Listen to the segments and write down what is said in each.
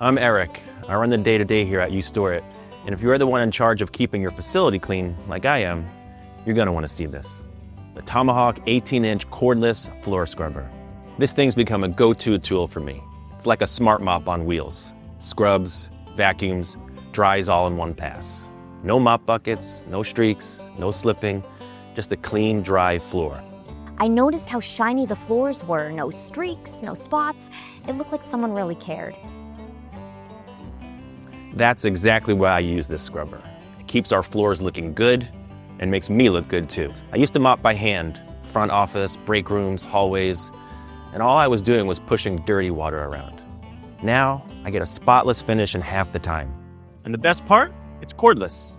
I'm Eric. I run the day-to-day here at U-Stor-It. And if you're the one in charge of keeping your facility clean, like I am, you're gonna wanna see this. The Tomahawk 18-inch cordless floor scrubber. This thing's become a go-to tool for me. It's like a smart mop on wheels. Scrubs, vacuums, dries all in one pass. No mop buckets, no streaks, no slipping, just a clean, dry floor. I noticed how shiny the floors were. No streaks, no spots. It looked like someone really cared. That's exactly why I use this scrubber. It keeps our floors looking good and makes me look good too. I used to mop by hand, front office, break rooms, hallways, and all I was doing was pushing dirty water around. Now, I get a spotless finish in half the time. And the best part? It's cordless.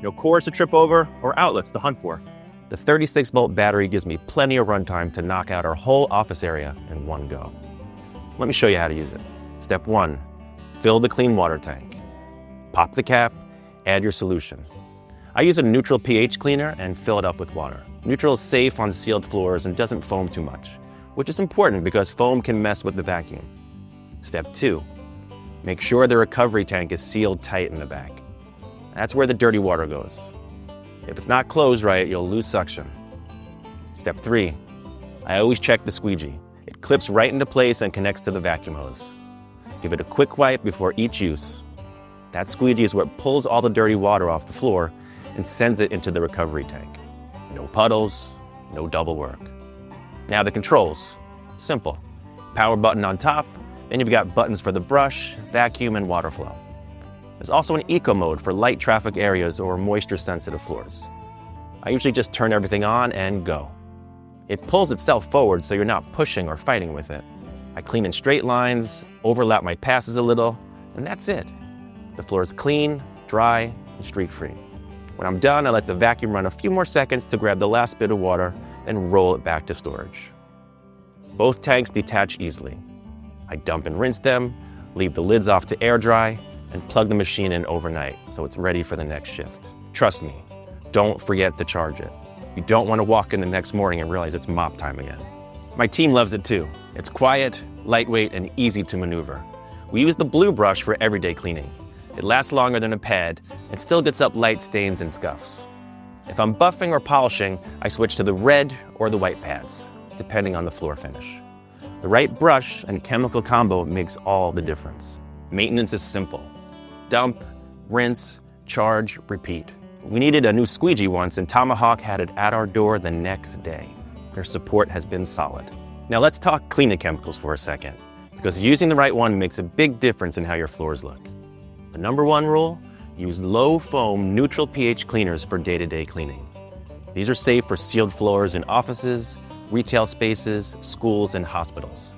No cords to trip over or outlets to hunt for. The 36-volt battery gives me plenty of runtime to knock out our whole office area in one go. Let me show you how to use it. Step 1, fill the clean water tank. Pop the cap, add your solution. I use a neutral pH cleaner and fill it up with water. Neutral is safe on sealed floors and doesn't foam too much, which is important because foam can mess with the vacuum. Step 2, make sure the recovery tank is sealed tight in the back. That's where the dirty water goes. If it's not closed right, you'll lose suction. Step 3, I always check the squeegee. It clips right into place and connects to the vacuum hose. Give it a quick wipe before each use. That squeegee is what pulls all the dirty water off the floor and sends it into the recovery tank. No puddles, no double work. Now the controls, simple. Power button on top, then you've got buttons for the brush, vacuum, and water flow. There's also an eco mode for light traffic areas or moisture sensitive floors. I usually just turn everything on and go. It pulls itself forward so you're not pushing or fighting with it. I clean in straight lines, overlap my passes a little, and that's it. The floor is clean, dry, and streak-free. When I'm done, I let the vacuum run a few more seconds to grab the last bit of water and roll it back to storage. Both tanks detach easily. I dump and rinse them, leave the lids off to air dry, and plug the machine in overnight so it's ready for the next shift. Trust me, don't forget to charge it. You don't want to walk in the next morning and realize it's mop time again. My team loves it too. It's quiet, lightweight, and easy to maneuver. We use the blue brush for everyday cleaning. It lasts longer than a pad and still gets up light stains and scuffs. If I'm buffing or polishing, I switch to the red or the white pads, depending on the floor finish. The right brush and chemical combo makes all the difference. Maintenance is simple. Dump, rinse, charge, repeat. We needed a new squeegee once and Tomahawk had it at our door the next day. Their support has been solid. Now let's talk cleaning chemicals for a second, because using the right one makes a big difference in how your floors look. The number 1 rule, use low foam neutral pH cleaners for day-to-day cleaning. These are safe for sealed floors in offices, retail spaces, schools, and hospitals.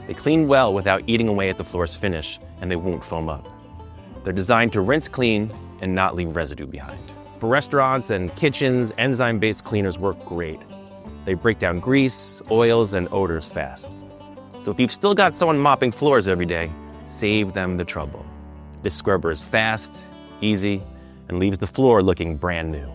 They clean well without eating away at the floor's finish, and they won't foam up. They're designed to rinse clean and not leave residue behind. For restaurants and kitchens, enzyme-based cleaners work great. They break down grease, oils, and odors fast. So if you've still got someone mopping floors every day, save them the trouble. This scrubber is fast, easy, and leaves the floor looking brand new.